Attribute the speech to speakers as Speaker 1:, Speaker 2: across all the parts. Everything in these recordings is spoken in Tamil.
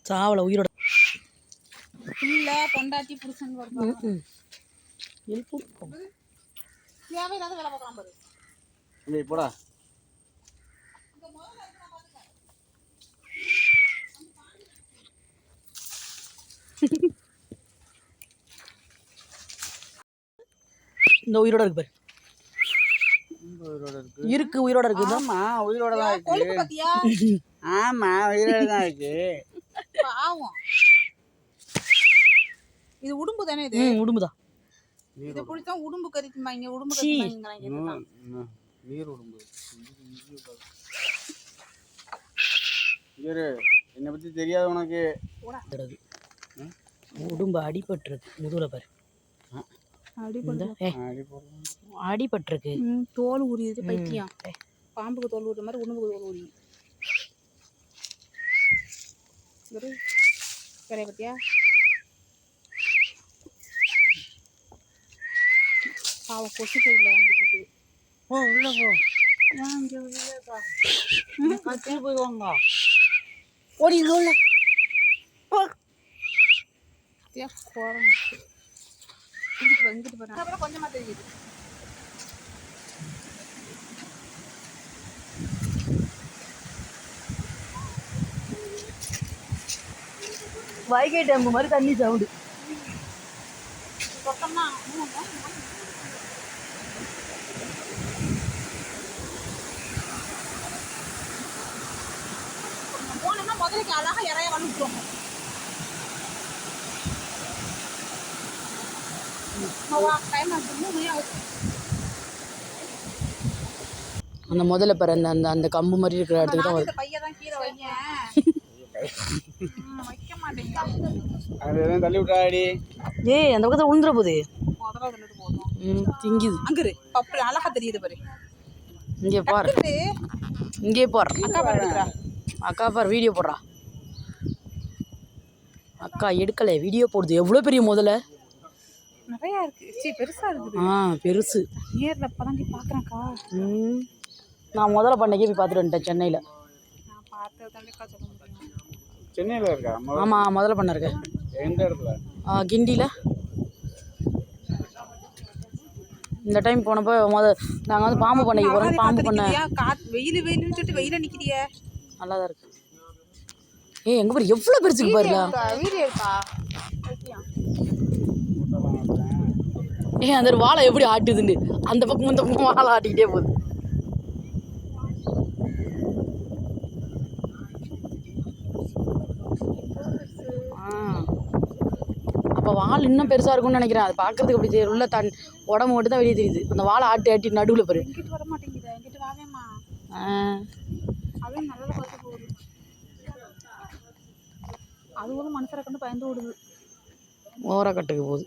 Speaker 1: சாவல உயிரோட
Speaker 2: இல்ல பொண்டாட்டி புருஷன் வருவாங்க.
Speaker 1: எழுப்பு
Speaker 2: தேவையில்லாத வேலை பார்க்கலாம் பாரு.
Speaker 3: இங்க போடா.
Speaker 1: இந்த உயிரோட இருக்கு பாரு. இருக்கு உயிரோட இருக்கு.
Speaker 3: ஆமா உயிரோட தான் இருக்கு.
Speaker 2: கொழுப்பு பாத்தியா?
Speaker 3: ஆமா உயிரோட தான் இருக்கு.
Speaker 2: பாவம். இது உடும்பு தானே இது?
Speaker 1: உடும்புதான்.
Speaker 2: இது புடிச்சா உடும்பு கறிக்குமாங்க, உடும்பு கறிக்குமாங்கறாங்க.
Speaker 3: நீர் உடும்பு. இரு என்ன பத்தி தெரியாது உனக்கு.
Speaker 1: உடும்பு அடிபட்டிருக்கு முதுகுல பாரு. அடிபட்டிருக்கு.
Speaker 2: தோல் உரியுது பைத்தியம். பாம்புக்கு தோல் உரிற மாதிரி உடும்புக்கு தோல் உரியும். ஒரு வேலைய பத்தியா? பாவம் கொசு கையில் வாங்கிட்டு
Speaker 3: போ உள்ள போ.
Speaker 2: இங்கே உள்ளப்பா
Speaker 3: கத்தி போயிடுவாங்க.
Speaker 2: ஓடி உள்ள போ. குரம் இங்கிட்டு போறேன். அப்புறம் கொஞ்சமா தெரியுது.
Speaker 1: வைகை டேம்பு மாதிரி தண்ணி சவுண்டு.
Speaker 2: போனோம்னா முதலுக்கு அழகா இறைய வந்துருவோம்.
Speaker 1: அந்த முதல்ல பாரு அந்த அந்த அந்த கம்பு மாதிரி இருக்கிற இடத்துக்கு தான் வருது.
Speaker 2: பையதான் கீழே வைங்க. வைக்க மாட்டேங்க.
Speaker 3: அது தள்ளி விட்டாடி.
Speaker 1: ஏய் அந்த பக்கத்துல உழுந்துற போகுது.
Speaker 2: முதல்ல தள்ளிட்டு போதும்.
Speaker 1: திங்குது.
Speaker 2: அங்கரு பப்பு அழகா தெரியுது பாரு.
Speaker 1: இங்கே பாரு. இங்கே பாரு.
Speaker 2: அக்கா பாருடா.
Speaker 1: அக்கா பாரு வீடியோ போடுறா. அக்கா எடுக்கலை வீடியோ போடுது. எவ்வளோ பெரிய முதல்ல
Speaker 2: நிறையா இருக்கு. சரி பெருசா இருக்குது.
Speaker 1: பெருசு.
Speaker 2: நேரில் இப்போதான் போய் பார்க்குறேன்க்கா.
Speaker 1: நான் முதல்ல பண்ணக்கே போய் பார்த்துட்டு வந்துட்டேன் சென்னையில்.
Speaker 2: நான் பார்த்து தானேக்கா சொல்ல முடியும்.
Speaker 3: சென்னையில் இருக்கா?
Speaker 1: ஆமாம் முதல்ல பண்ண இருக்கேன்.
Speaker 3: எந்த இடத்துல?
Speaker 1: கிண்டியில். இந்த டைம் போனப்போ நாங்கள் வந்து பாம்பு பண்ணைக்கு போகிறோம். பாம்பு பண்ண
Speaker 2: வெயில் வெயிலுன்னு சொல்லிட்டு வெயில நிற்கிறிய.
Speaker 1: நல்லா தான் இருக்கு. எங்கே பாரு எவ்வளோ பெருசுக்கு பாருல.
Speaker 2: வீடியோ இருக்கா?
Speaker 1: அந்த ஒரு வாழை எப்படி ஆட்டுதுண்டு. அந்த பக்கம் இந்த பக்கம் வாழை ஆட்டிக்கிட்டே போகுது. அப்போ வால் இன்னும் பெருசாக இருக்கும்னு நினைக்கிறேன். அது பார்க்கறதுக்கு அப்படி தெரியும். உள்ள உடம்பு மட்டும் தான் வெளியே தெரியுது. அந்த வாழை ஆட்டி ஆட்டி நடுவில் பாரு.
Speaker 2: எங்கிட்ட வர மாட்டேங்குது. எங்கிட்ட வாவேம்மா. அவன் நல்லா பார்த்து போகுது. அது ஒரு மனுஷரை கண்டு பயந்து ஓடுது.
Speaker 1: ஓர கட்டுக்கு போகுது.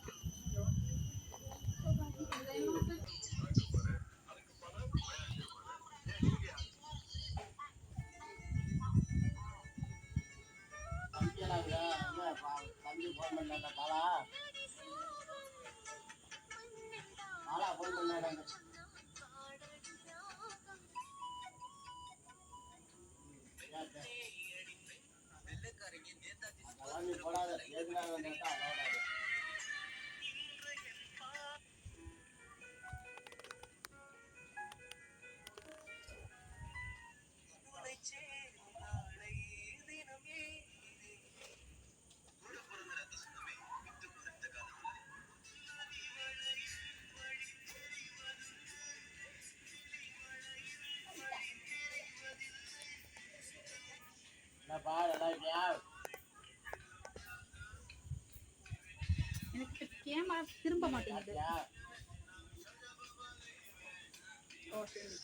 Speaker 2: எனக்கு கேமரா திரும்ப மாட்டேங்குது. ஓ சரி.